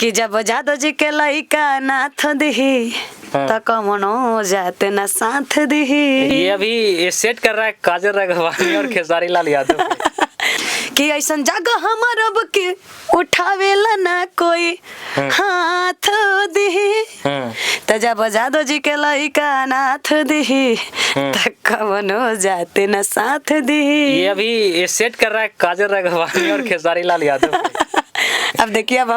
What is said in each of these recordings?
कि जब जादो जी के लइका नाथ दिही तो कमनो जाते न साथ दिही। ये अभी सेट कर रहा है काजल राघवानी और खेसारी लाल यादव कि ऐसा जगह हमर अब के उठावेला ना कोई हाथ दिही त जब जादो जी के लइका नाथ दिही त कमनो जाते न साथ दिही। ये अभी सेट कर रहा है काजल राघवानी और खेसारी लाल यादव अब देखिए अब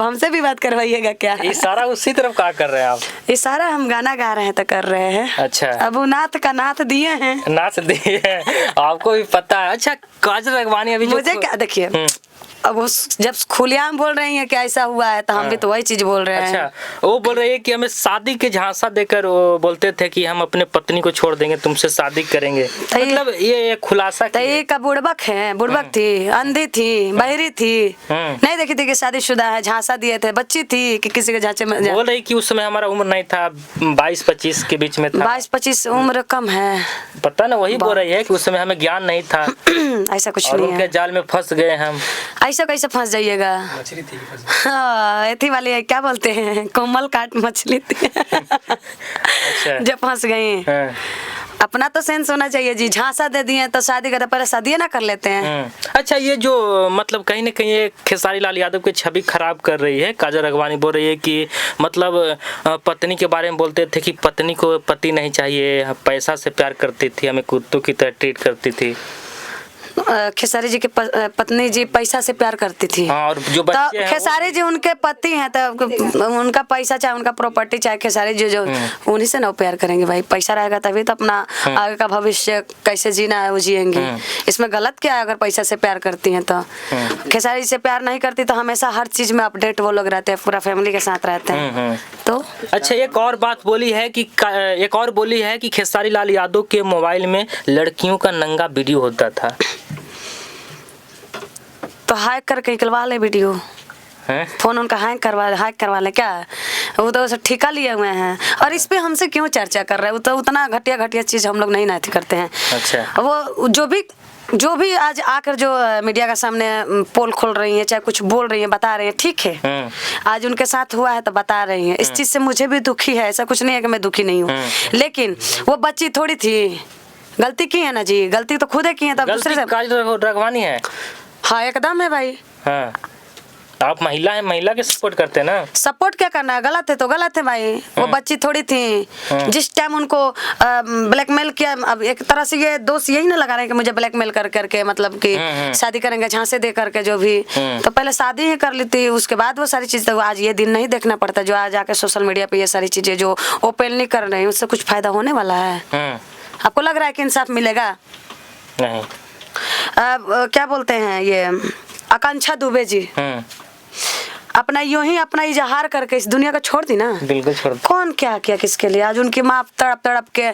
हमसे भी बात करवाइएगा क्या? इशारा उसी तरफ कहाँ कर रहे हैं आप? इशारा हम गाना गा रहे हैं तो कर रहे हैं। अच्छा, अब नाथ का नाथ दिए हैं, नाच दिए हैं, आपको भी पता है। अच्छा, काजल राघवानी अभी मुझे क्या देखिए अब जब खुलेआम बोल रही हैं कि ऐसा हुआ है तो हम भी तो वही चीज बोल रहे हैं। अच्छा, वो बोल रही है कि हमें शादी के झांसा देकर वो बोलते थे कि हम अपने पत्नी को छोड़ देंगे, तुमसे शादी करेंगे। मतलब ये खुलासा तो ये का बुड़बक है, बुड़बक थी, अंधी थी, बहरी थी, नहीं देखी थी कि शादीशुदा है, झांसा दिए थे, बच्ची थी कि किसी के झांसे में। बोल रही कि उस समय हमारा उम्र नहीं था, 22-25 के बीच में था। 22-25 उम्र कम है, पता ना, वही बोल रही है कि उस समय हमें ज्ञान नहीं था। ऐसा कुछ और नहीं उनके है। जाल में फंस गए हम। ऐसा कैसे फंस जाइएगा? मछली थी, हाँ, एथी वाली है, क्या बोलते हैं, कोमल काट मछली थी अच्छा, जब फंस गई। अपना तो सेंस होना चाहिए जी, झांसा दे दिए तो शादी करते, पहले शादी ना कर लेते हैं। अच्छा, ये जो मतलब कहीं ना कहीं ये खेसारी लाल यादव की छवि खराब कर रही है। काजल राघवानी बोल रही है कि मतलब पत्नी के बारे में बोलते थे कि पत्नी को पति नहीं चाहिए, पैसा से प्यार करती थी, हमें कुत्तों की तरह ट्रीट करती थी। खेसारी जी की पत्नी जी पैसा से प्यार करती थी। हाँ, और जो बच्चे हैं खेसारी जी उनके पति हैं तो उनका पैसा चाहे उनका प्रॉपर्टी चाहे खेसारी जी जो उन्हीं से ना प्यार करेंगे भाई। पैसा रहेगा तभी तो अपना आगे का भविष्य कैसे जीना है वो जिएंगे। इसमें गलत क्या है अगर पैसा से प्यार करती हैं तो? खेसारी जी से प्यार नहीं करती तो हमेशा हर चीज में अपडेट वो लोग रहते हैं, पूरा फैमिली के साथ रहते हैं। तो अच्छा, एक और बोली है कि खेसारी लाल यादव के मोबाइल में लड़कियों का नंगा वीडियो होता था, तो हैक करके निकलवा ले वीडियो, फोन उनका हैक करवा ले क्या? वो तो सब ठेका लिए हुए हैं। और इस पे हमसे क्यों चर्चा कर रहे हैं? वो तो उतना घटिया चीज हम लोग नहीं नाती करते हैं। अच्छा, वो जो भी आज आकर जो मीडिया का सामने पोल खोल रही है, चाहे कुछ बोल रही है, बता रही है, ठीक है, आज उनके साथ हुआ है तो बता रही है। इस चीज से मुझे भी दुखी है, ऐसा कुछ नहीं है कि मैं दुखी नहीं हूँ, लेकिन वो बच्ची थोड़ी थी, गलती की है ना जी, गलती तो खुद की है। तब दूसरे से काजल राघवानी है। हाँ, एकदम है भाई। हाँ, आप महिला है, महिला के सपोर्ट करते हैं ना? सपोर्ट क्या करना है? गलत है तो गलत है भाई। वो बच्ची थोड़ी थी, जिस टाइम उनको ब्लैकमेल किया। अब एक तरह से ये दोस्त यही ना लगा रहे हैं कि मुझे ब्लैकमेल कर करके मतलब कि शादी करेंगे झांसे दे करके जो भी, तो पहले शादी ही कर लेती, उसके बाद वो सारी चीज। तो आज ये दिन नहीं देखना पड़ता जो आज आके सोशल मीडिया पे ये सारी चीजें जो ओपनली कर रहे हैं, उससे कुछ फायदा होने वाला है? आपको लग रहा है कि इंसाफ मिलेगा? नहीं। क्या बोलते हैं ये आकांक्षा दुबे जी अपना यूं ही अपना इजहार करके इस दुनिया को छोड़ दी ना। बिल्कुल छोड़ दी। कौन क्या किया किसके लिए? आज उनकी माँ तड़प के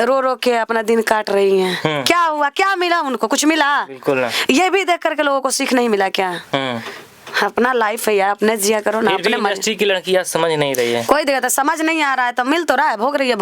रो के अपना दिन काट रही हैं। क्या हुआ? क्या मिला उनको? कुछ मिला? बिल्कुल ना। ये भी देख करके लोगों को सीख नहीं मिला क्या? अपना लाइफ है यार, अपने जिया करो ना। अपने इंडस्ट्री की लड़कियां समझ नहीं रही है। कोई देखा समझ नहीं आ रहा है तो मिल तो रहा है, भोग रही है।